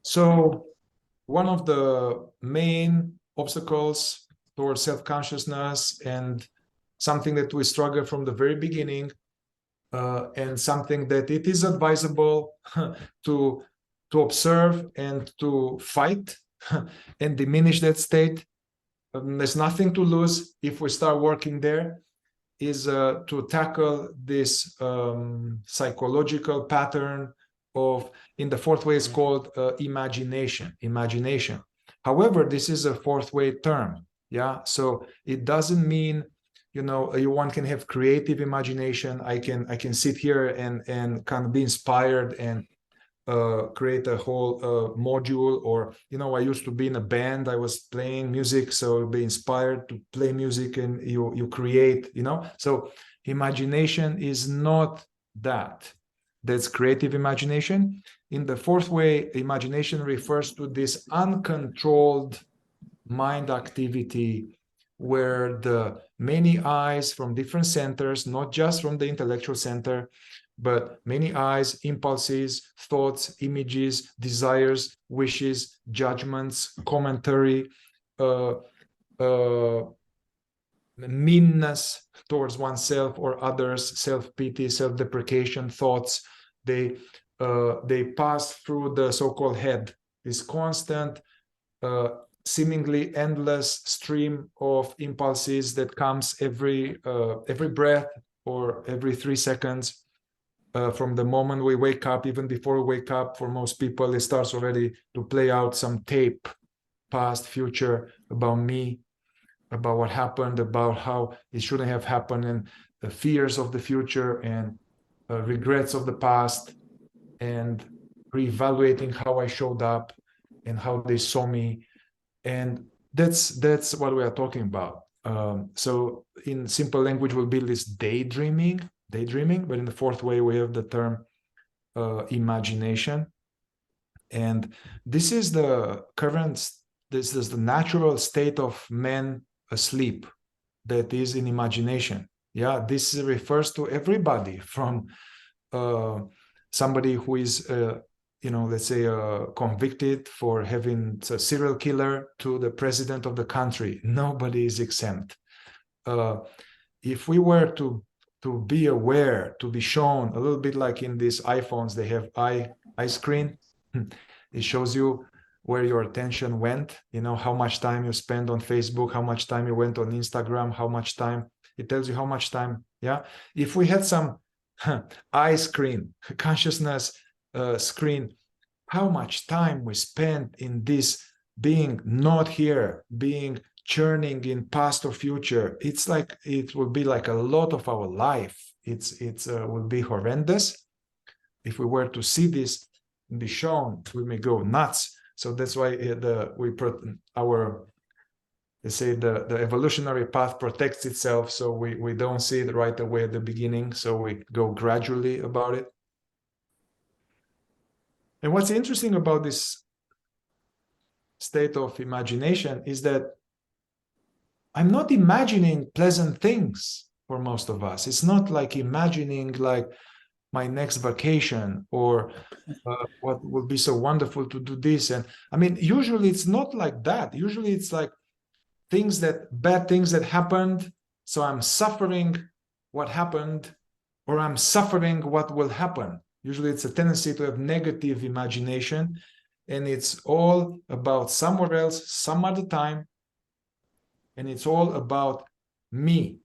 So one of the main obstacles towards self-consciousness, and something that we struggle from the very beginning, and something that it is advisable to observe and to fight and diminish that state. There's nothing to lose if we start working there, is to tackle this psychological pattern of, in the fourth way, it's called imagination. However, this is a fourth way term. Yeah, so it doesn't mean, you know, one can have creative imagination. I can sit here and kind of be inspired and create a whole module, or, you know, I used to be in a band, I was playing music, so be inspired to play music, and you create, you know. So imagination is not that. That's creative imagination. In the fourth way, imagination refers to this uncontrolled mind activity, where the many eyes from different centers, not just from the intellectual center, but many eyes, impulses, thoughts, images, desires, wishes, judgments, commentary, meanness towards oneself or others, self-pity, self-deprecation thoughts, they pass through the so-called head, this constant, seemingly endless stream of impulses that comes every breath or every 3 seconds. From the moment we wake up, even before we wake up, for most people, it starts already to play out some tape, past, future, about me, about what happened, about how it shouldn't have happened, and the fears of the future, and regrets of the past, and reevaluating how I showed up and how they saw me. And that's what we are talking about. So in simple language will be this daydreaming, but in the fourth way we have the term imagination. And this is the natural state of man asleep, that is in imagination. Yeah, this refers to everybody, from somebody who is you know, let's say convicted for having a serial killer, to the president of the country. Nobody is exempt. If we were to be aware, to be shown a little bit like in these iPhones, they have eye screen. It shows you where your attention went, you know, how much time you spend on Facebook, how much time you went on Instagram, how much time, it tells you how much time. Yeah, if we had some eye screen, consciousness screen, how much time we spent in this, being not here, being churning in past or future. It's like, it will be like a lot of our life. It's will be horrendous. If we were to see this and be shown, we may go nuts. So that's why we put our, let's say, the evolutionary path protects itself, so we don't see it right away at the beginning, so we go gradually about it. And what's interesting about this state of imagination is that I'm not imagining pleasant things for most of us. It's not like imagining like my next vacation, or what would be so wonderful to do this. And I mean, usually it's not like that. Usually it's like bad things that happened. So I'm suffering what happened, or I'm suffering what will happen. Usually it's a tendency to have negative imagination, and it's all about somewhere else, some other time, and it's all about me.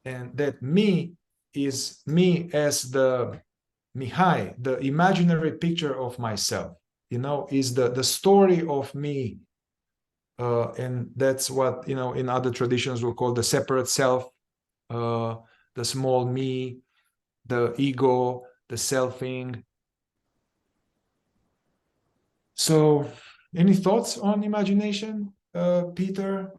And that me is me as the Mihai, the imaginary picture of myself, you know, is the story of me. And that's what, you know, in other traditions we'll call the separate self, the small me, the ego, the selfing. So any thoughts on imagination, Peter?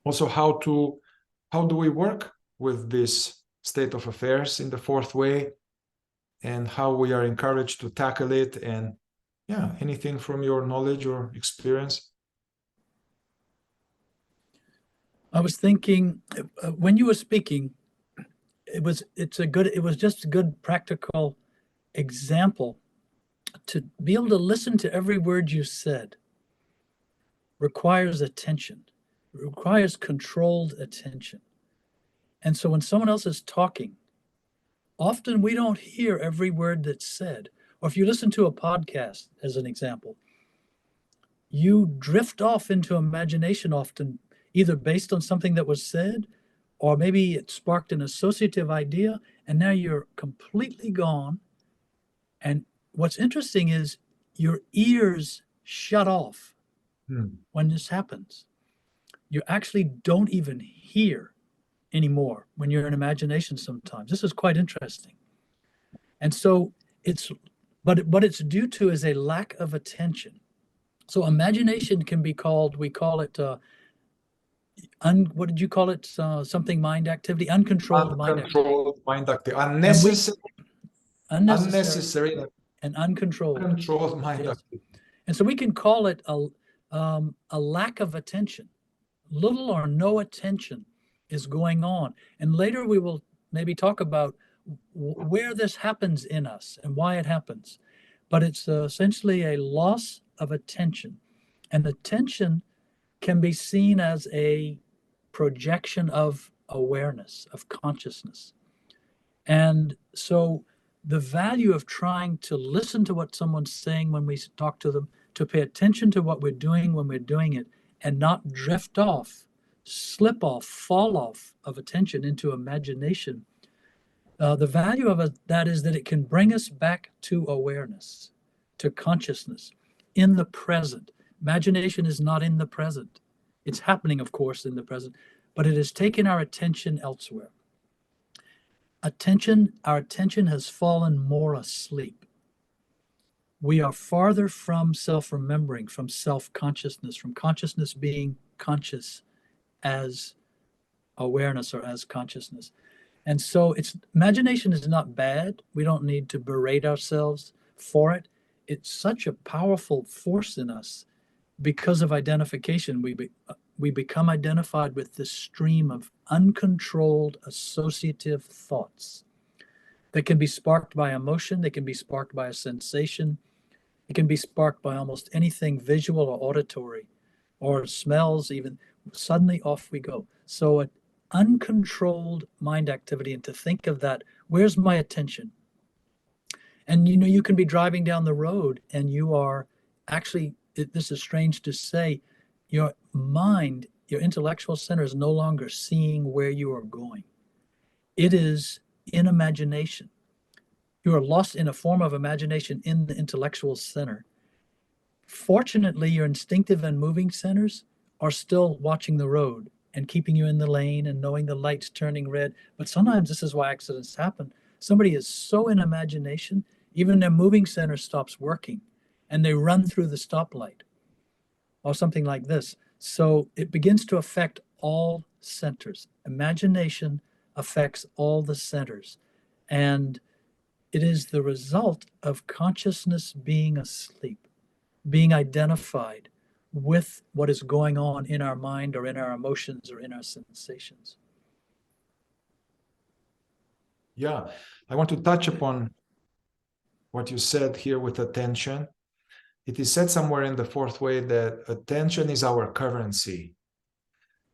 Also, how do we work with this state of affairs in the fourth way, and how we are encouraged to tackle it? And yeah, anything from your knowledge or experience? I was thinking when you were speaking, it was just a good practical example to be able to listen to every word you said requires attention. It requires controlled attention. And so when someone else is talking, often we don't hear every word that's said. Or if you listen to a podcast, as an example, you drift off into imagination often, either based on something that was said, or maybe it sparked an associative idea, and now you're completely gone. And what's interesting is your ears shut off when this happens. You actually don't even hear anymore when you're in imagination sometimes. This is quite interesting. And so it's, but what it's due to is a lack of attention. So imagination can be called, we call it, what did you call it? Something mind activity, uncontrolled mind activity. Uncontrolled mind activity. Unnecessary Unnecessary and uncontrolled. uncontrolled mind Yes. activity. And so we can call it a lack of attention. Little or no attention is going on. And later we will maybe talk about where this happens in us and why it happens. But it's essentially a loss of attention. And attention can be seen as a projection of awareness, of consciousness. And so the value of trying to listen to what someone's saying when we talk to them, to pay attention to what we're doing when we're doing it, and not drift off, slip off, fall off of attention into imagination. The value of that is that it can bring us back to awareness, to consciousness, in the present. Imagination is not in the present. It's happening, of course, in the present, but it has taken our attention elsewhere. Our attention has fallen more asleep. We are farther from self-remembering, from self-consciousness, from consciousness being conscious as awareness or as consciousness. And so imagination is not bad. We don't need to berate ourselves for it. It's such a powerful force in us because of identification. We become identified with this stream of uncontrolled associative thoughts that can be sparked by emotion, they can be sparked by a sensation, it can be sparked by almost anything visual or auditory or smells even. Suddenly off we go. So an uncontrolled mind activity, and to think of that, where's my attention? And you can be driving down the road and you are actually, this is strange to say, your mind, your intellectual center is no longer seeing where you are going. It is in imagination. You are lost in a form of imagination in the intellectual center. Fortunately, your instinctive and moving centers are still watching the road and keeping you in the lane and knowing the light's turning red. But sometimes this is why accidents happen. Somebody is so in imagination, even their moving center stops working and they run through the stoplight or something like this. So it begins to affect all centers. Imagination affects all the centers. And it is the result of consciousness being asleep, being identified with what is going on in our mind or in our emotions or in our sensations. Yeah, I want to touch upon what you said here with attention. It is said somewhere in the fourth way that attention is our currency.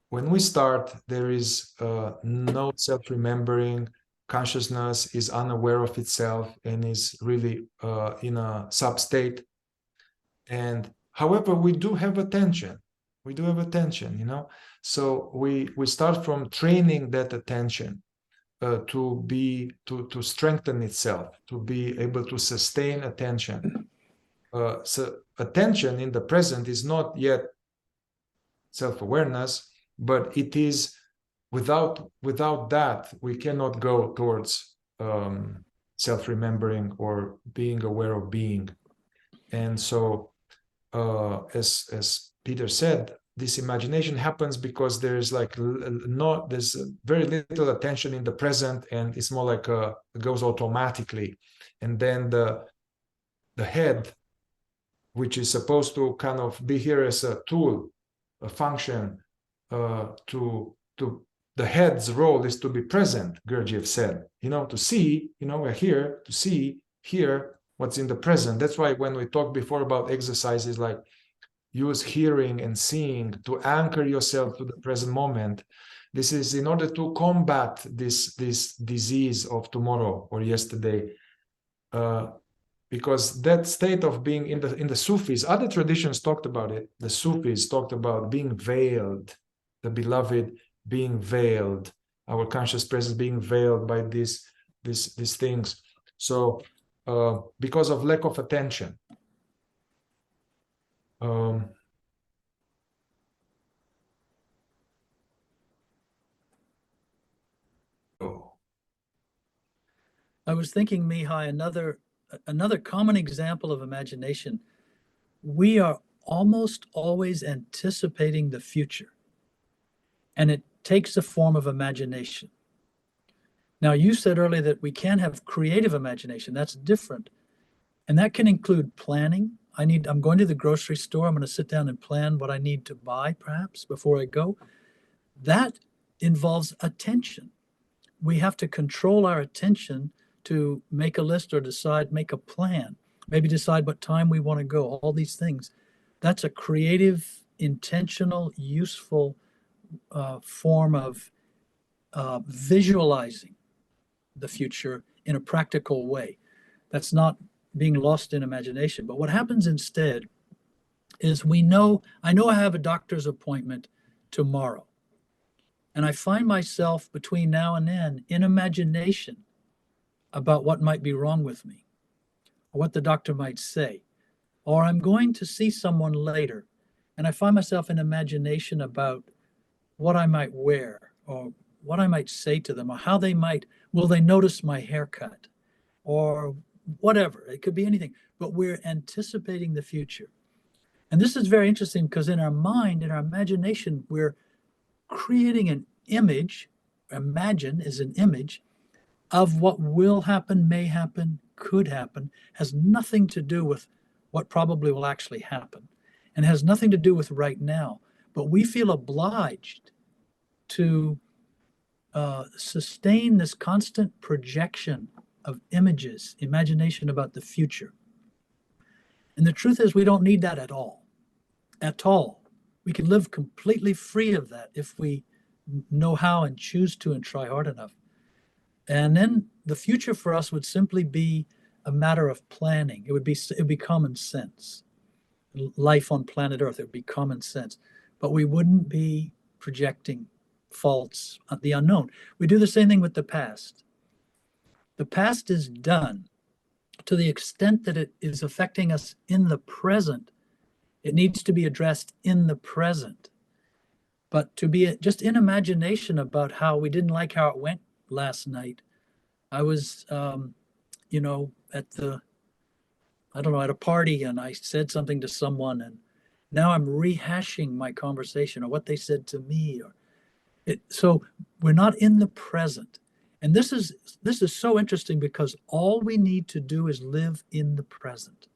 When we start, there is no self-remembering. Consciousness is unaware of itself and is really in a sub-state. And however, we do have attention. We do have attention, So we start from training that attention to strengthen itself, to be able to sustain attention. So attention in the present is not yet self-awareness, but it is without that we cannot go towards self-remembering or being aware of being. And so as Peter said, this imagination happens because there's there's very little attention in the present, and it's more like it goes automatically. And then the head, which is supposed to kind of be here as a tool, a function, to the head's role is to be present, Gurdjieff said, to see, we're here to see, hear, what's in the present. That's why when we talked before about exercises, like use hearing and seeing to anchor yourself to the present moment. This is in order to combat this disease of tomorrow or yesterday, because that state of being in the Sufis, other traditions talked about it. The Sufis talked about being veiled, the beloved being veiled, our conscious presence being veiled by these things. So because of lack of attention. I was thinking, Mihai, another common example of imagination. We are almost always anticipating the future, and it takes the form of imagination. Now, you said earlier that we can have creative imagination. That's different. And that can include planning. I'm going to the grocery store. I'm going to sit down and plan what I need to buy, perhaps, before I go. That involves attention. We have to control our attention to make a list or make a plan, maybe decide what time we want to go, all these things. That's a creative, intentional, useful form of visualizing the future in a practical way. That's not being lost in imagination. But what happens instead is I know I have a doctor's appointment tomorrow. And I find myself between now and then in imagination about what might be wrong with me, or what the doctor might say. Or I'm going to see someone later, and I find myself in imagination about what I might wear, or what I might say to them, or will they notice my haircut, or whatever. It could be anything, but we're anticipating the future. And this is very interesting because in our mind, in our imagination, we're creating an image. Imagine is an image of what will happen, may happen, could happen, has nothing to do with what probably will actually happen, and has nothing to do with right now. But we feel obliged to sustain this constant projection of images, imagination about the future. And the truth is, we don't need that at all. At all. We can live completely free of that if we know how and choose to and try hard enough. And then the future for us would simply be a matter of planning. It would be common sense. Life on planet Earth, it would be common sense. But we wouldn't be projecting faults, the unknown. We do the same thing with the past. The past is done. To the extent that it is affecting us in the present, it needs to be addressed in the present. But to be just in imagination about how we didn't like how it went last night. I was, at a party, and I said something to someone, and now I'm rehashing my conversation or what they said to me. So we're not in the present. And this is so interesting because all we need to do is live in the present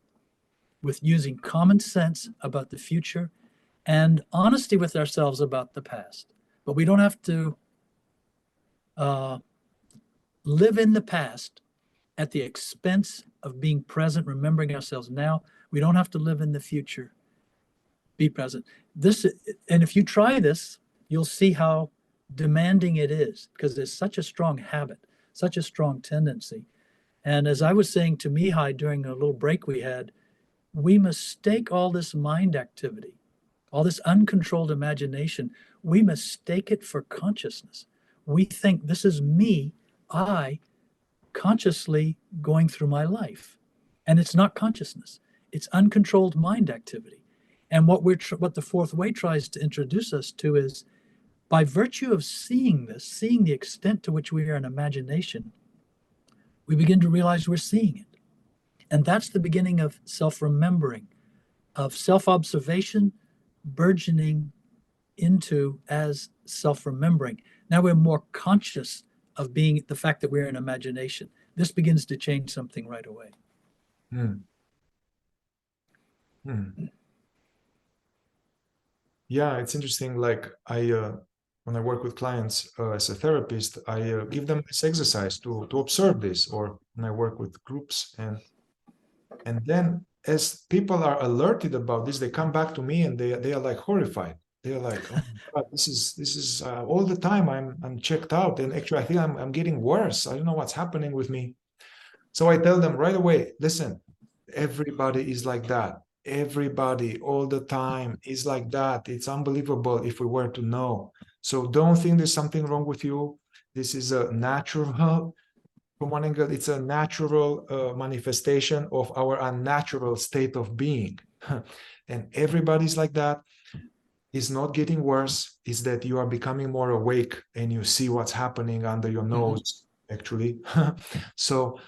with using common sense about the future and honesty with ourselves about the past. But we don't have to live in the past at the expense of being present, remembering ourselves now. We don't have to live in the future. Be present. And if you try this, you'll see how demanding it is, because there's such a strong habit, such a strong tendency. And as I was saying to Mihai during a little break we had, we mistake all this mind activity, all this uncontrolled imagination, we mistake it for consciousness. We think this is me, I, consciously going through my life. And it's not consciousness. It's uncontrolled mind activity. And what the fourth way tries to introduce us to is, by virtue of seeing this, seeing the extent to which we are in imagination, we begin to realize we're seeing it. And that's the beginning of self-remembering, of self-observation burgeoning into as self-remembering. Now we're more conscious of being the fact that we're in imagination. This begins to change something right away. Yeah, it's interesting. Like when I work with clients as a therapist, I give them this exercise to observe this, or when I work with groups, and And then as people are alerted about this, they come back to me and they are like horrified. They're like, oh my God, this is all the time I'm checked out. And actually I think I'm getting worse. I don't know what's happening with me. So I tell them right away, listen, everybody is like that. Everybody all the time is like that. It's unbelievable if we were to know. So don't think there's something wrong with you. This is a natural, from one angle, it's a natural manifestation of our unnatural state of being. And everybody's like that. It's not getting worse. It's that you are becoming more awake and you see what's happening under your nose, actually. So,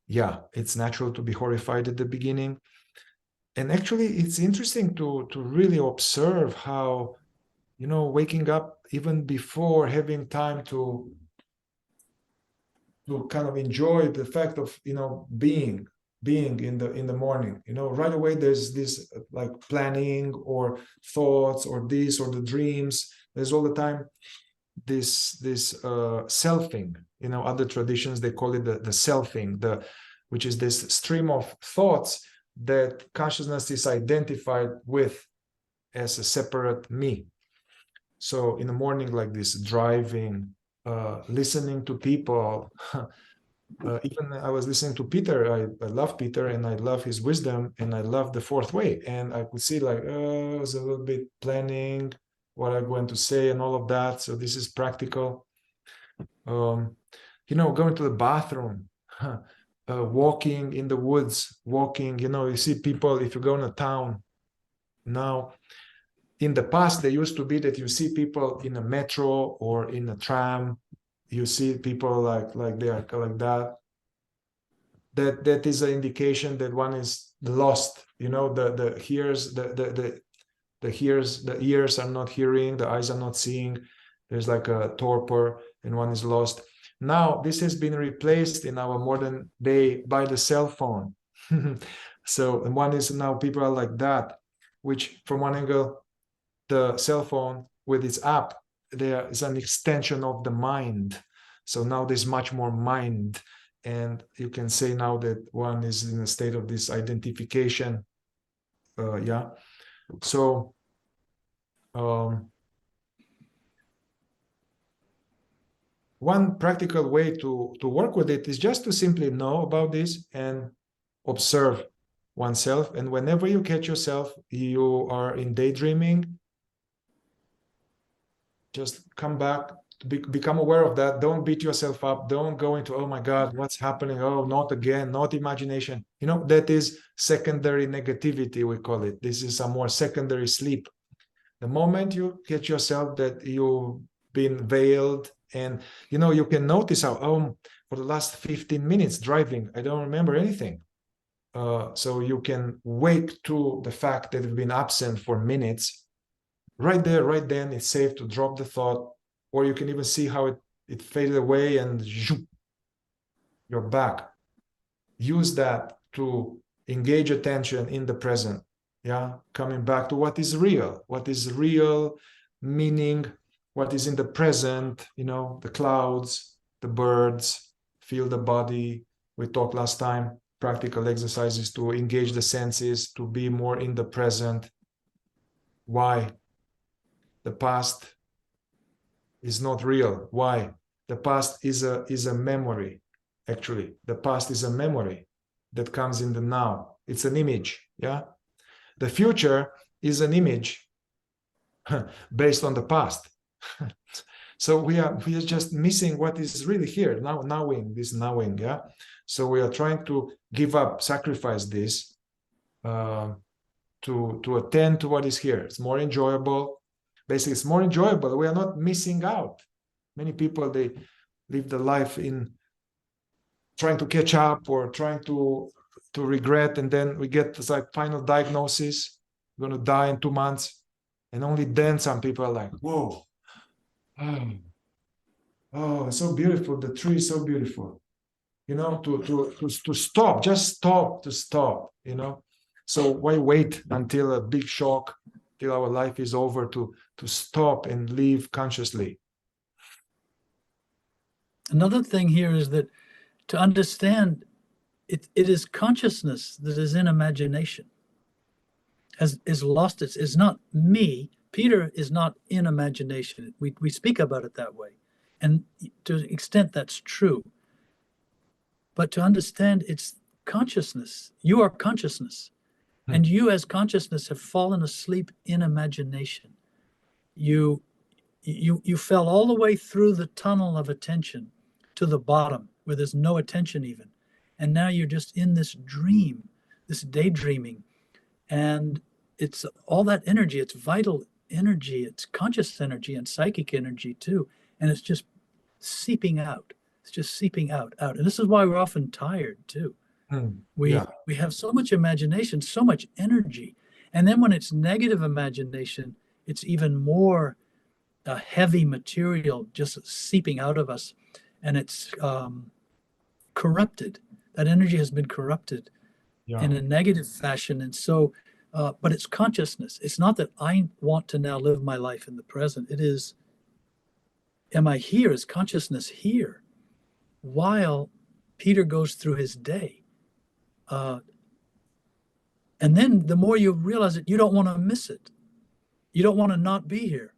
yeah, it's natural to be horrified at the beginning. And actually, it's interesting to really observe how, waking up even before having time to kind of enjoy the fact of being in the morning, right away there's this like planning or thoughts or this or the dreams. There's all the time this selfing. Other traditions, they call it the selfing, which is this stream of thoughts that consciousness is identified with as a separate me. So in the morning, like this, driving, listening to people. Even I was listening to Peter. I love Peter and I love his wisdom and I love the fourth way. And I could see like, I was a little bit planning what I'm going to say and all of that. So this is practical. Going to the bathroom, walking in the woods, walking, you see people, if you go in a town now, in the past, there used to be that you see people in a metro or in a tram. You see people like they are like that. That is an indication that one is lost. The hears the hears the ears are not hearing, the eyes are not seeing. There's like a torpor, and one is lost. Now this has been replaced in our modern day by the cell phone. So and one is now people are like that, which from one angle, the cell phone with its app, there is an extension of the mind. So now there's much more mind. And you can say now that one is in a state of this identification. Yeah. So one practical way to work with it is just to simply know about this and observe oneself. And whenever you catch yourself, you are in daydreaming, just come back, become aware of that. Don't beat yourself up. Don't go into, oh my God, what's happening? Oh, not again, not imagination. That is secondary negativity, we call it. This is a more secondary sleep. The moment you get yourself that you've been veiled, and you can notice how, for the last 15 minutes driving, I don't remember anything. So you can wake to the fact that you've been absent for minutes. Right there, right then, it's safe to drop the thought, or you can even see how it faded away and you're back. Use that to engage attention in the present. Yeah, coming back to what is real meaning, what is in the present, the clouds, the birds, feel the body. We talked last time, practical exercises to engage the senses, to be more in the present. Why? The past is not real. Why? The past is a memory. Actually, the past is a memory that comes in the now. It's an image. Yeah. The future is an image based on the past. So we are just missing what is really here now. Knowing. Yeah. So we are trying to give up, sacrifice this to attend to what is here. It's more enjoyable. Basically, it's more enjoyable. We are not missing out. Many people, they live the life in trying to catch up or trying to regret, and then we get this like final diagnosis, we're going to die in 2 months, and only then some people are like, whoa, oh, it's so beautiful, the tree is so beautiful, to stop, just stop, to stop. So why wait until a big shock, till our life is over, to stop and live consciously? Another thing here is that to understand it is consciousness that is in imagination, is lost its, is not me. Peter is not in imagination. We speak about it that way. And to an extent that's true. But to understand it's consciousness, you are consciousness. And you as consciousness have fallen asleep in imagination. You fell all the way through the tunnel of attention to the bottom where there's no attention even. And now you're just in this dream, this daydreaming. And it's all that energy, it's vital energy, it's conscious energy and psychic energy too. And it's just seeping out. It's just seeping out. And this is why we're often tired too. We have so much imagination, so much energy. And then when it's negative imagination, it's even more heavy material just seeping out of us. And it's corrupted. That energy has been corrupted in a negative fashion. And so, but it's consciousness. It's not that I want to now live my life in the present. It is, am I here? Is consciousness here? While Peter goes through his day. And then the more you realize it, you don't want to miss it. You don't want to not be here.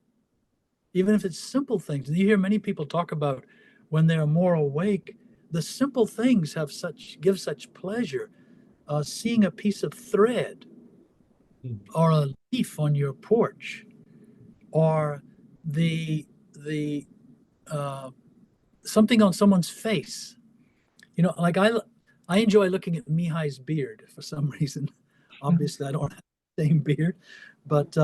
Even if it's simple things. And you hear many people talk about when they are more awake, the simple things give such pleasure. Seeing a piece of thread or a leaf on your porch, or the something on someone's face. You know, like I enjoy looking at Mihai's beard for some reason. Obviously, I don't have the same beard, but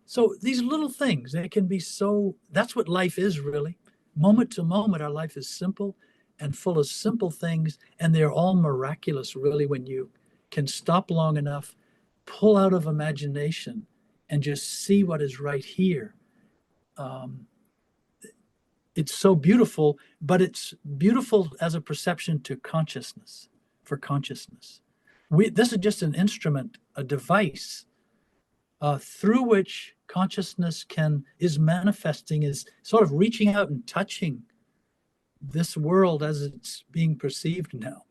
so these little things, they can be so. That's what life is really. Moment to moment, our life is simple and full of simple things, and they're all miraculous really when you can stop long enough, pull out of imagination, and just see what is right here. It's so beautiful, but it's beautiful as a perception to consciousness, for consciousness. This is just an instrument, a device through which consciousness is manifesting, is sort of reaching out and touching this world as it's being perceived now.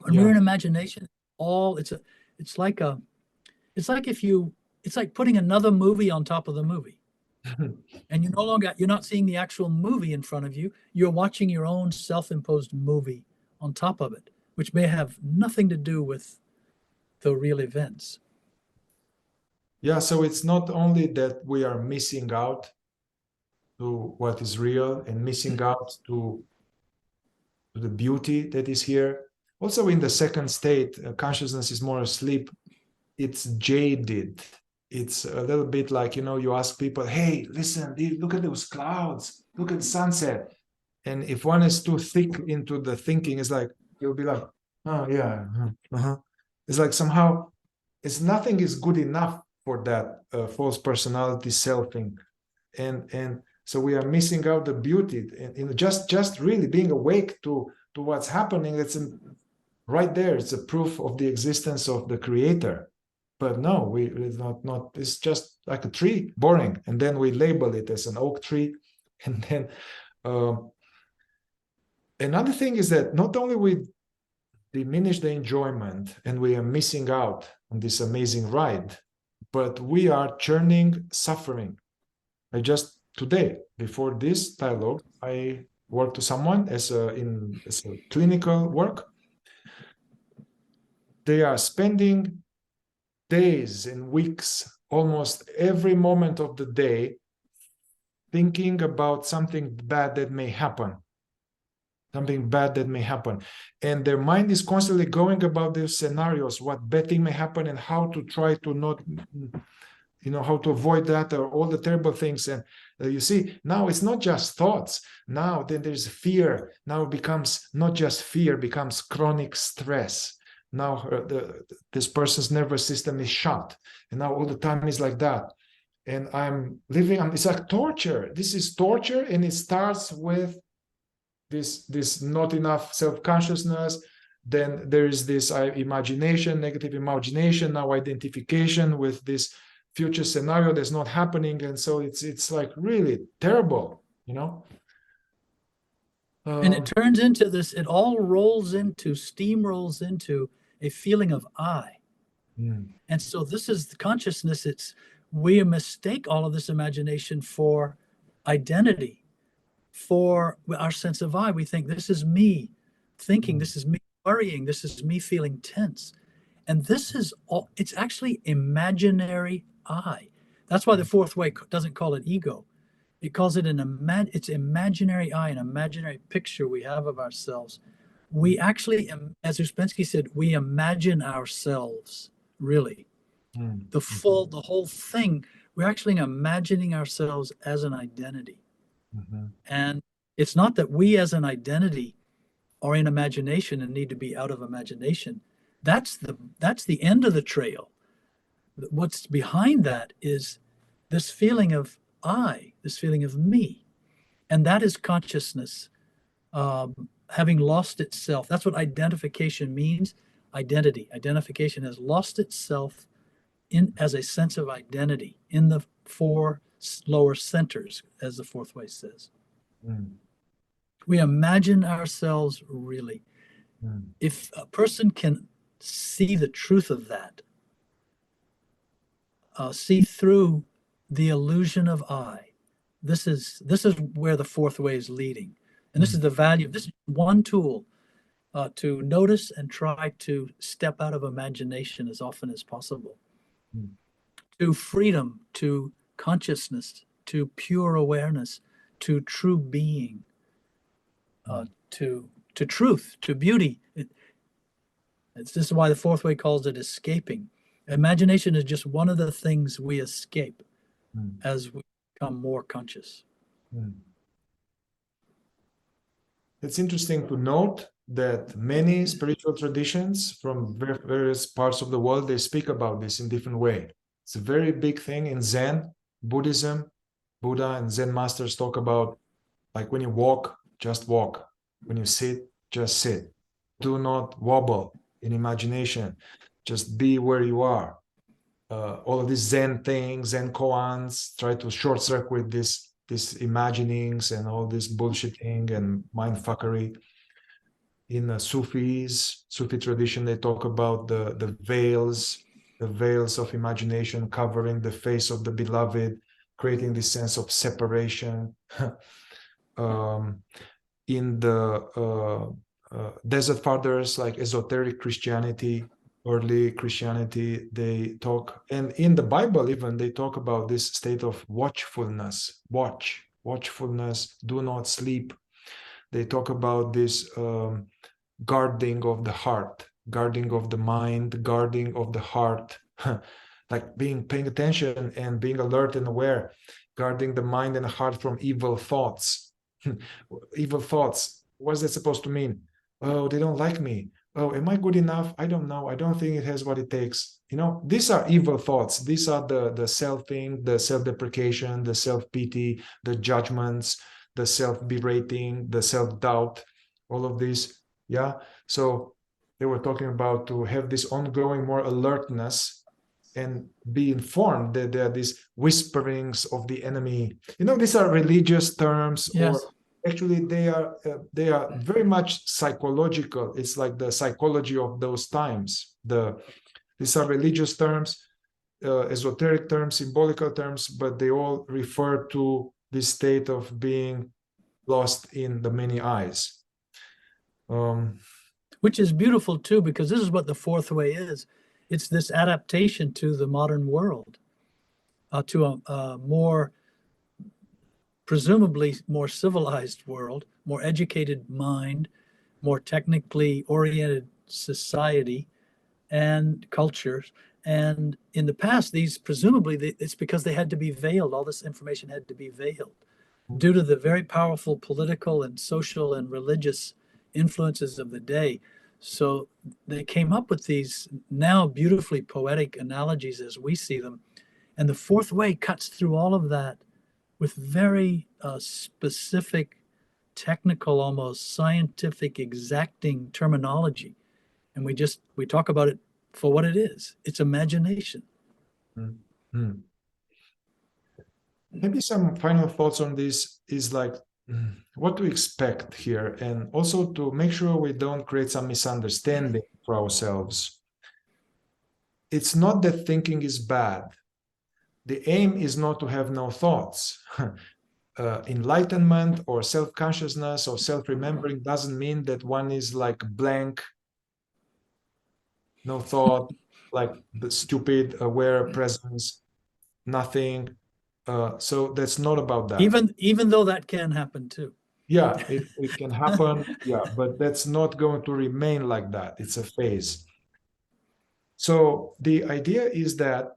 When we're in imagination, it's like putting another movie on top of the movie. And you're not seeing the actual movie in front of you. You're watching your own self-imposed movie on top of it, which may have nothing to do with the real events. Yeah, so it's not only that we are missing out to what is real and missing out to the beauty that is here. Also, in the second state, consciousness is more asleep. It's jaded. It's a little bit like, you ask people, hey, listen, look at those clouds, look at the sunset. And if one is too thick into the thinking, it's like, you'll be like, oh, yeah. It's like somehow, nothing is good enough for that false personality selfing. And so we are missing out the beauty. And just really being awake to what's happening, it's right there. It's a proof of the existence of the creator. But no, it's not. It's just like a tree, boring, and then we label it as an oak tree. And then another thing is that not only we diminish the enjoyment and we are missing out on this amazing ride, but we are churning suffering. I just today, before this dialogue, I worked to someone as a clinical work. They are spending days and weeks, almost every moment of the day, thinking about something bad that may happen. And their mind is constantly going about these scenarios, what bad thing may happen and how to try to not, how to avoid that, or all the terrible things. And you see, now it's not just thoughts. Now then there's fear. Now it becomes not just fear, becomes chronic stress. Now this person's nervous system is shot, and now all the time is like that. And it's like torture. This is torture, and it starts with this not enough self-consciousness. Then there is this imagination, negative imagination, now identification with this future scenario that's not happening. And so it's like really terrible, And it turns into this, it all rolls into, steamrolls into a feeling of I. And so this is the consciousness. We mistake all of this imagination for identity, for our sense of I. We think this is me thinking, this is me worrying, this is me feeling tense. And this is all, it's actually imaginary I. That's why the fourth way doesn't call it ego. It calls it it's imaginary I, an imaginary picture we have of ourselves. We actually, as Uspensky said, we imagine ourselves, really. The whole thing, we're actually imagining ourselves as an identity. And it's not that we as an identity are in imagination and need to be out of imagination. That's the end of the trail. What's behind that is this feeling of I, this feeling of me. And that is consciousness having lost itself. That's what identification means. Identification has lost itself as a sense of identity in the four lower centers, as the fourth way says. We imagine ourselves really. If a person can see the truth of that, see through the illusion of I, this is where the fourth way is leading. And this is the value. This is one tool to notice and try to step out of imagination as often as possible. To freedom, to consciousness, to pure awareness, to true being, to truth, to beauty. This is why the fourth way calls it escaping. Imagination is just one of the things we escape as we become more conscious. It's interesting to note that many spiritual traditions from various parts of the world, they speak about this in different way. It's a very big thing in Zen, Buddhism. Buddha and Zen masters talk about, like, when you walk, just walk. When you sit, just sit. Do not wobble in imagination. Just be where you are. All of these Zen things, Zen koans, try to short circuit these imaginings and all this bullshitting and mindfuckery. In the Sufi tradition, they talk about the veils of imagination covering the face of the beloved, creating this sense of separation. In the Desert Fathers, like esoteric Christianity, early Christianity, they talk, and in the Bible even, they talk about this state of watchfulness. Watchfulness, do not sleep. They talk about this guarding of the heart, guarding of the mind, guarding of the heart, like paying attention and being alert and aware, guarding the mind and the heart from evil thoughts. Evil thoughts, what's that supposed to mean? Oh, they don't like me. Oh, am I good enough? I don't know. I don't think it has what it takes. These are evil thoughts. These are the self-thing, the self-deprecation, the self-pity, the judgments, the self-berating, the self-doubt, all of these. Yeah. So they were talking about to have this ongoing more alertness and be informed that there are these whisperings of the enemy. These are religious terms, Yes. or actually they are very much psychological. It's like the psychology of those times. These are religious terms, esoteric terms, symbolical terms, but they all refer to this state of being lost in the many eyes. Which is beautiful too, because this is what the fourth way is. It's this adaptation to the modern world, to a more, presumably more civilized world, more educated mind, more technically oriented society and cultures. And in the past, these presumably, it's because they had to be veiled. All this information had to be veiled due to the very powerful political and social and religious influences of the day. So they came up with these now beautifully poetic analogies as we see them. And the fourth way cuts through all of that with very specific, technical, almost scientific, exacting terminology. And we talk about it for what it is. It's imagination. Maybe some final thoughts on this is like, what to expect here, and also to make sure we don't create some misunderstanding for ourselves. It's not that thinking is bad. The aim is not to have no thoughts. Enlightenment or self-consciousness or self-remembering doesn't mean that one is like blank, no thought, like the stupid aware presence, nothing. So that's not about that. Even though that can happen too. Yeah, it can happen. Yeah, but that's not going to remain like that. It's a phase. So the idea is that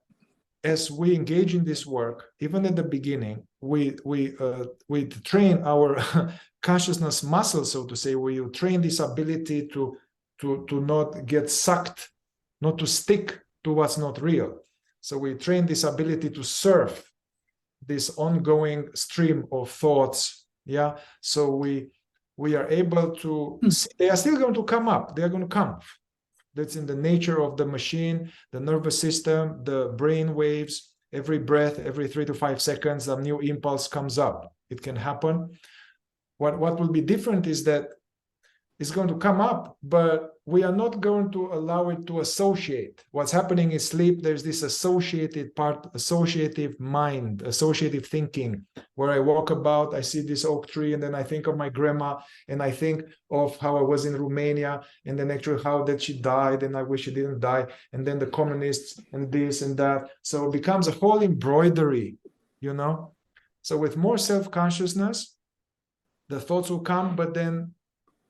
as we engage in this work, even at the beginning, we train our consciousness muscle, so to say. We train this ability to not get sucked, not to stick to what's not real. So we train this ability to surf this ongoing stream of thoughts. Yeah. So we are able to. They are still going to come up. They are going to come. That's in the nature of the machine, the nervous system, the brain waves. Every breath, every 3 to 5 seconds, a new impulse comes up. It can happen. What will be different is that it's going to come up, but we are not going to allow it to associate. What's happening in sleep, there's this associated part, associative mind, associative thinking, where I walk about, I see this oak tree, and then I think of my grandma, and I think of how I was in Romania, and then actually how that she died, and I wish she didn't die, and then the communists, and this and that. So it becomes a whole embroidery, you know? So with more self-consciousness, the thoughts will come, but then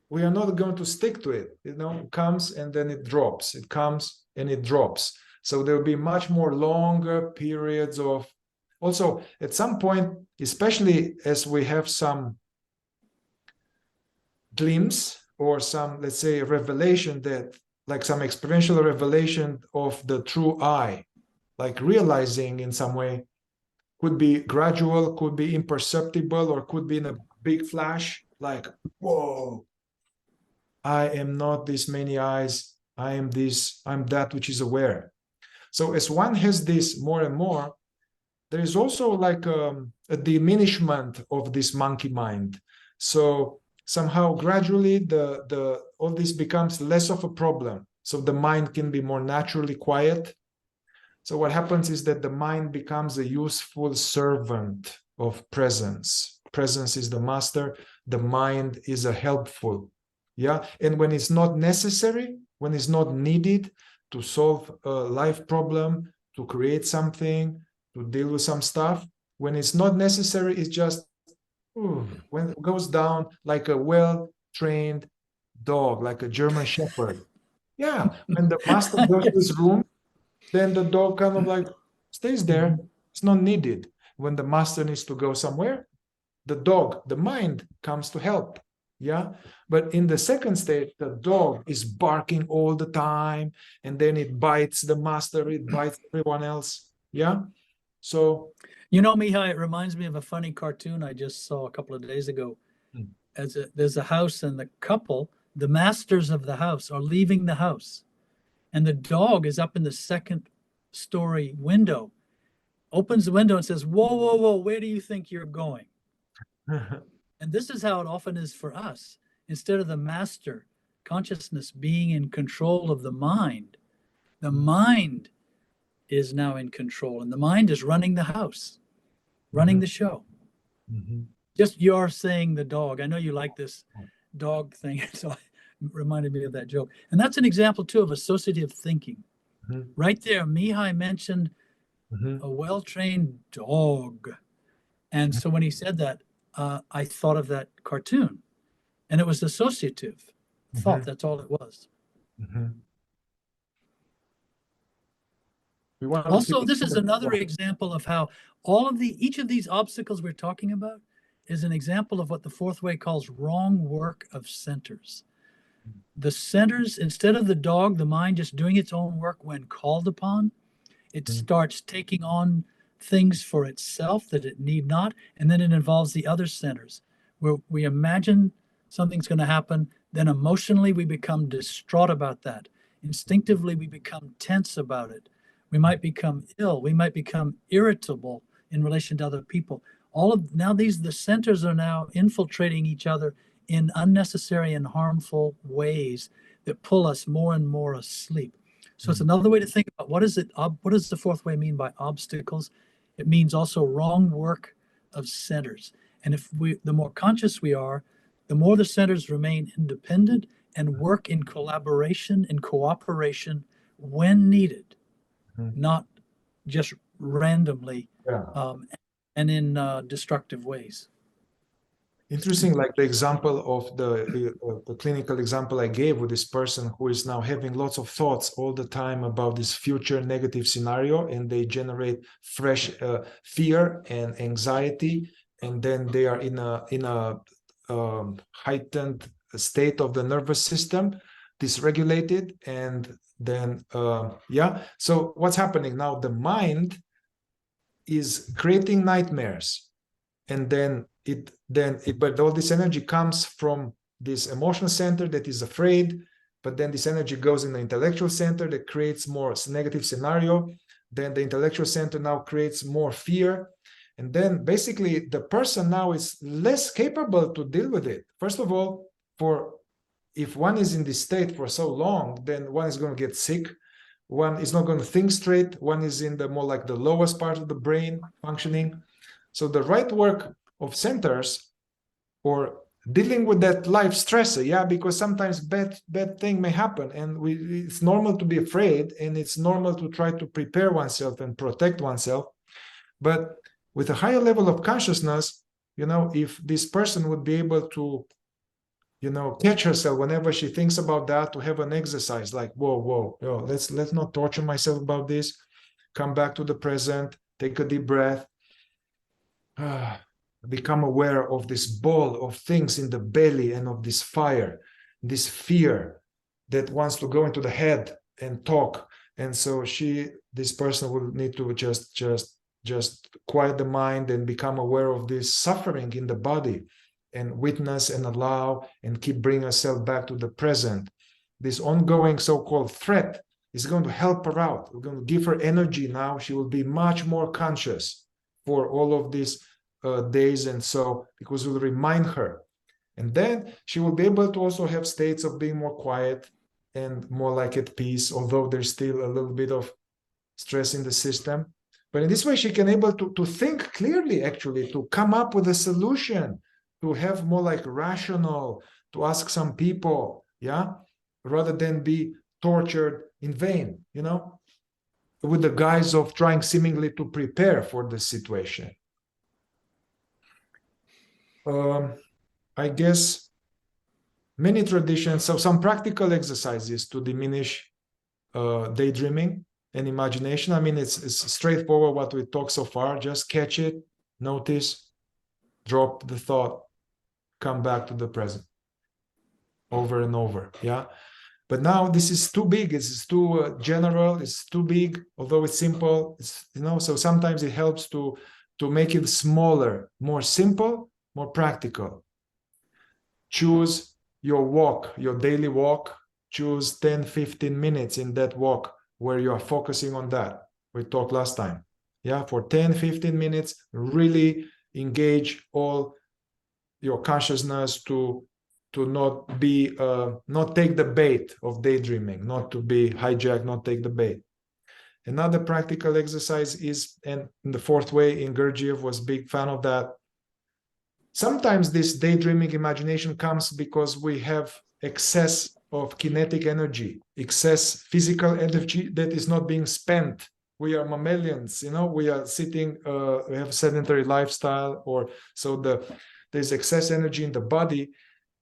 we are not going to stick to it. You know, it comes and then it drops. It comes and it drops. So there will be much more longer periods of. Also, at some point, especially as we have some glimpse or some, let's say, revelation that, like some experiential revelation of the true I, like realizing in some way, could be gradual, could be imperceptible, or could be in a big flash, like, whoa, I am not this many eyes. I am this, I'm that which is aware. So as one has this more and more, there is also like a diminishment of this monkey mind. So somehow gradually the all this becomes less of a problem. So the mind can be more naturally quiet. So what happens is that the mind becomes a useful servant of presence. Presence is the master. The mind is a helpful. Yeah. And when it's not necessary, when it's not needed to solve a life problem, to create something, to deal with some stuff, when it's not necessary, it's just when it goes down like a well-trained dog, like a German shepherd. Yeah. When the master goes to his room, then the dog kind of like stays there. It's not needed. When the master needs to go somewhere, the dog, the mind comes to help. Yeah. But in the second stage, the dog is barking all the time, and then it bites the master, it bites everyone else. Yeah. So, You know, Mihai, it reminds me of a funny cartoon I just saw a couple of days ago. There's a house, and the couple, the masters of the house, are leaving the house. And the dog is up in the second story window, opens the window and says, "Whoa, whoa, whoa, where do you think you're going?" And this is how it often is for us. Instead of the master consciousness being in control of the mind is now in control, and the mind is running the house, running the show. Just you're saying the dog. I know you like this dog thing, so it reminded me of that joke. And that's an example too of associative thinking. Right there, Mihai mentioned a well-trained dog. And so when he said that, I thought of that cartoon, and it was associative thought. That's all it was. Also, this is another example of how each of these obstacles we're talking about is an example of what the fourth way calls wrong work of centers. The centers, instead of the dog, the mind just doing its own work when called upon, it starts taking on things for itself that it need not, and then it involves the other centers, where we imagine something's going to happen, then emotionally we become distraught about that. Instinctively we become tense about it. We might become ill. We might become irritable in relation to other people. The centers are now infiltrating each other in unnecessary and harmful ways that pull us more and more asleep. So it's another way to think about what is it. What does the fourth way mean by obstacles? It means also wrong work of centers. And the more conscious we are, the more the centers remain independent and work in collaboration and cooperation when needed, not just randomly and in destructive ways. Interesting, like the example of the clinical example I gave with this person who is now having lots of thoughts all the time about this future negative scenario, and they generate fresh fear and anxiety, and then they are in a heightened state of the nervous system, dysregulated, and then So what's happening now? The mind is creating nightmares, and but all this energy comes from this emotional center that is afraid, but then this energy goes in the intellectual center that creates more negative scenario. Then the intellectual center now creates more fear, and then basically the person now is less capable to deal with it. First of all, if one is in this state for so long, then one is going to get sick, one is not going to think straight, one is in the more like the lowest part of the brain functioning. So the right work of centers, or dealing with that life stressor, because sometimes bad thing may happen, and it's normal to be afraid, and it's normal to try to prepare oneself and protect oneself. But with a higher level of consciousness, if this person would be able to, catch herself whenever she thinks about that, to have an exercise like, whoa, let's not torture myself about this. Come back to the present, take a deep breath. Become aware of this ball of things in the belly, and of this fire, this fear that wants to go into the head and talk. And so this person will need to just quiet the mind and become aware of this suffering in the body, and witness and allow and keep bringing herself back to the present. This ongoing so-called threat is going to help her out. We're going to give her energy now. She will be much more conscious for all of these days, and so, because we'll remind her. And then she will be able to also have states of being more quiet and more like at peace, although there's still a little bit of stress in the system. But in this way, she can able to think clearly, actually, to come up with a solution, to have more like rational, to ask some people, rather than be tortured in vain, with the guise of trying seemingly to prepare for the situation. I guess many traditions, so some practical exercises to diminish daydreaming and imagination. I mean, it's straightforward what we talked so far. Just catch it, notice, drop the thought, come back to the present over and over. But now this is too big. It's too general. It's too big, although it's simple. So sometimes it helps to make it smaller, more simple, more practical. Choose your walk, your daily walk. Choose 10-15 minutes in that walk where you are focusing on that. We talked last time. For 10-15 minutes, really engage all your consciousness to not take the bait of daydreaming, not to be hijacked, not take the bait. Another practical exercise is, and in the fourth way, in Gurdjieff was a big fan of that. Sometimes this daydreaming imagination comes because we have excess of kinetic energy, excess physical energy that is not being spent. We are mammalians, we are sitting, we have a sedentary lifestyle, there's excess energy in the body,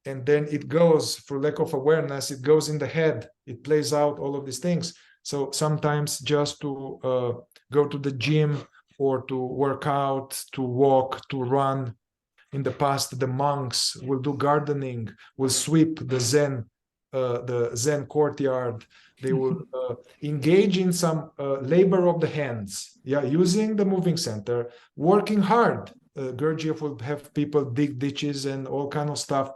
and then it goes, through lack of awareness, it goes in the head, it plays out all of these things. So sometimes just to go to the gym, or to work out, to walk, to run. In the past, the monks will do gardening, will sweep the Zen courtyard. They will engage in some labor of the hands, using the moving center, working hard. Gurdjieff would have people dig ditches and all kind of stuff.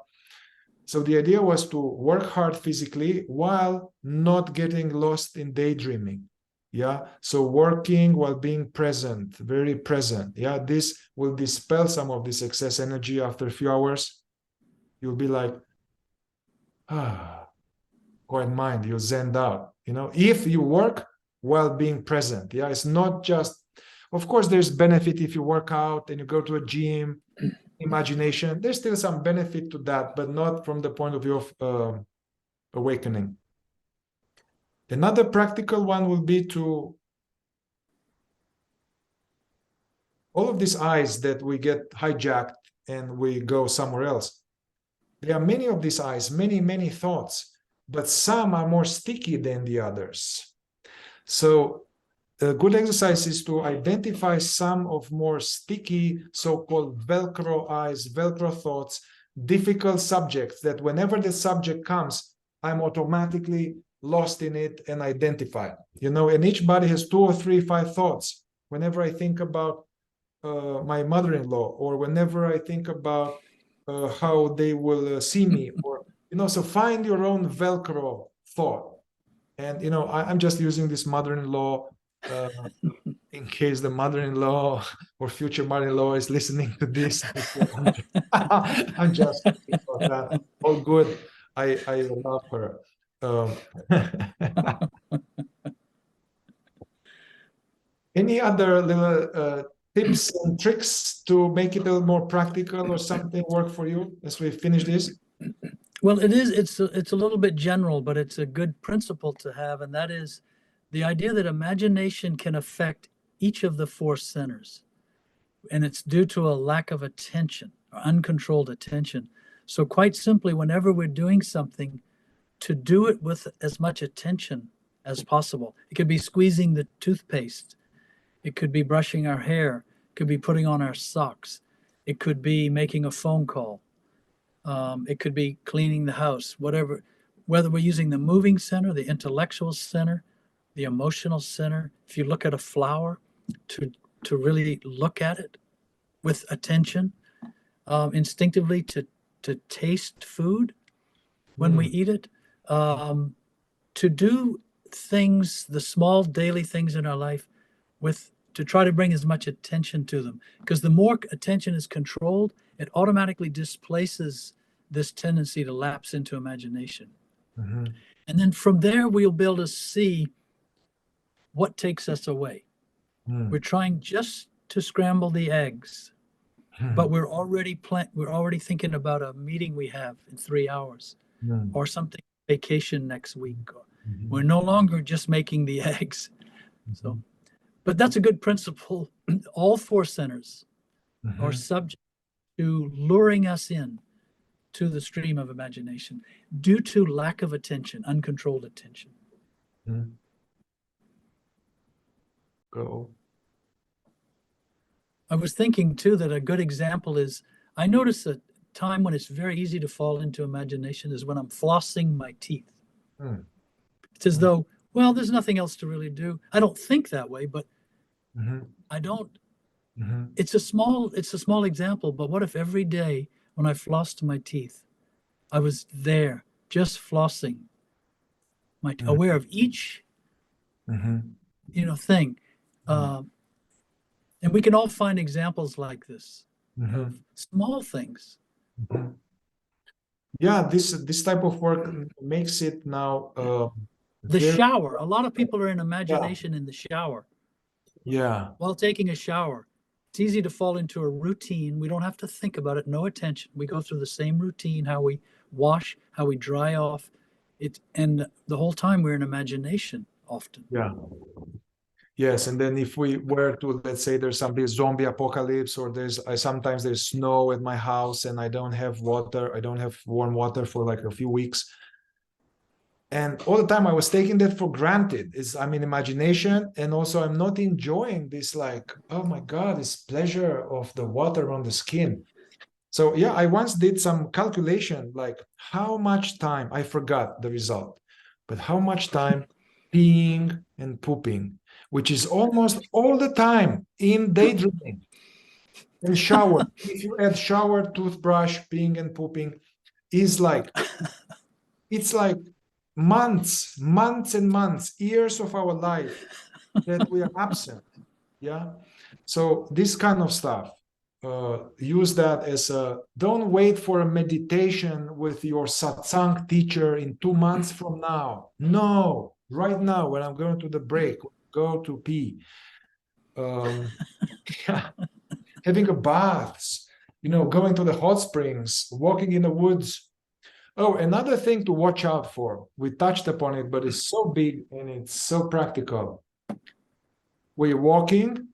So the idea was to work hard physically while not getting lost in daydreaming. Yeah, so working while being present, very present. Yeah, this will dispel some of this excess energy. After a few hours you'll be like, ah, quiet mind, you zened out, if you work while being present. Yeah, it's not just, of course there's benefit if you work out and you go to a gym, imagination, there's still some benefit to that, but not from the point of view of awakening. Another practical one will be to all of these eyes that we get hijacked and we go somewhere else. There are many of these eyes, many thoughts, but some are more sticky than the others. So a good exercise is to identify some of more sticky, so-called Velcro eyes, Velcro thoughts, difficult subjects that whenever the subject comes, I'm automatically lost in it and identify. And each body has 2 or 3, 5 thoughts. Whenever I think about my mother-in-law, or whenever I think about how they will see me, or so find your own Velcro thought. And I'm just using this mother-in-law uh, in case the mother-in-law or future mother-in-law is listening to this. I'm just thinking about that. All good. I love her. Any other little tips and tricks to make it a little more practical or something work for you as we finish this? Well, it's a little bit general, but it's a good principle to have, and that is the idea that imagination can affect each of the 4 centers, and it's due to a lack of attention or uncontrolled attention. So quite simply, whenever we're doing something, to do it with as much attention as possible. It could be squeezing the toothpaste. It could be brushing our hair. It could be putting on our socks. It could be making a phone call. It could be cleaning the house, whatever, whether we're using the moving center, the intellectual center, the emotional center. If you look at a flower, to really look at it with attention, instinctively to taste food when we eat it, to do things, the small daily things in our life, to try to bring as much attention to them. Because the more attention is controlled, it automatically displaces this tendency to lapse into imagination. Mm-hmm. And then from there, we'll be able to see what takes us away. We're trying just to scramble the eggs, but we're already thinking about a meeting we have in 3 hours, or something, vacation next week. We're no longer just making the eggs. So, but that's a good principle. All 4 centers are subject to luring us in to the stream of imagination due to lack of attention, uncontrolled attention. Go. I was thinking too that a good example is, I notice a time when it's very easy to fall into imagination is when I'm flossing my teeth. It's as though, well, there's nothing else to really do. I don't think that way, but I don't. It's a small example, but what if every day when I flossed my teeth, I was there just flossing, aware of each thing. And we can all find examples like this of small things. Yeah, this type of work makes it now The very, shower. A lot of people are in imagination in the shower yeah. while taking a shower. It's easy to fall into a routine. We don't have to think about it, no attention. We go through the same routine, how we wash, how we dry off it, and the whole time we're in imagination often. Yeah. Yes, and then if we were to, let's say there's some big zombie apocalypse, or sometimes there's snow at my house and I don't have water, I don't have warm water for like a few weeks. And all the time I was taking that for granted. I'm in imagination, and also I'm not enjoying this, like, oh my God, this pleasure of the water on the skin. So yeah, I once did some calculation, like how much time, I forgot the result, but how much time peeing and pooping, which is almost all the time in daydreaming and shower. If you add shower, toothbrush, peeing and pooping, it's like months and months, years of our life that we are absent. Yeah. So this kind of stuff, use that as a, don't wait for a meditation with your satsang teacher in 2 months from now. No, right now, when I'm going to the break, go to pee. Yeah, having a bath, going to the hot springs, walking in the woods. Oh, another thing to watch out for. We touched upon it, but it's so big and it's so practical. We're walking,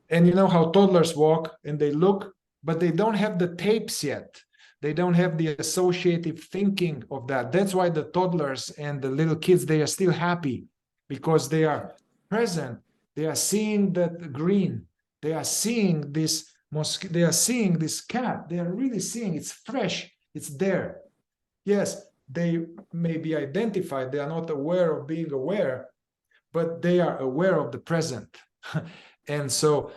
and you know how toddlers walk and they look, but they don't have the tapes yet. They don't have the associative thinking of that. That's why the toddlers and the little kids, they are still happy because they are present. They are seeing that green. They are seeing this mosquito. They are seeing this cat. They are really seeing it's fresh. It's there. Yes, they may be identified. They are not aware of being aware, but they are aware of the present. And so,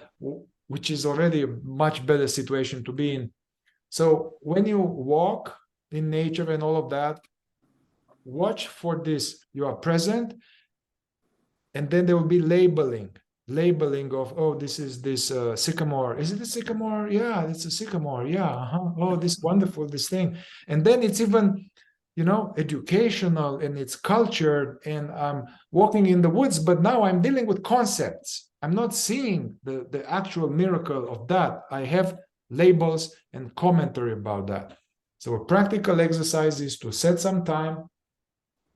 which is already a much better situation to be in. So when you walk in nature and all of that, watch for this. You are present, and then there will be labeling of, oh, this is this sycamore. Is it a sycamore? Yeah, it's a sycamore. Yeah. Oh, this wonderful, this thing. And then it's even, educational, and it's cultured, and I'm walking in the woods, but now I'm dealing with concepts. I'm not seeing the actual miracle of that. I have labels and commentary about that. So a practical exercise is to set some time,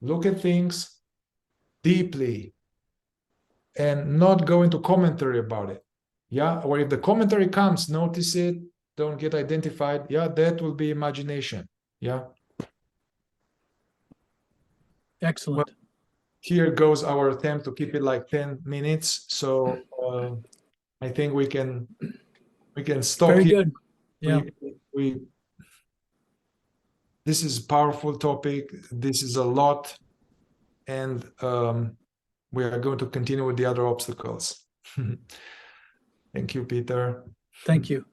look at things deeply, and not go into commentary about it. Yeah. Or if the commentary comes, notice it, don't get identified. Yeah, that will be imagination. Yeah. Excellent. Well, here goes our attempt to keep it like 10 minutes. So I think we can stop Very here. good. Yeah. We this is a powerful topic. This is a lot, and we are going to continue with the other obstacles. Thank you, Peter. Thank you.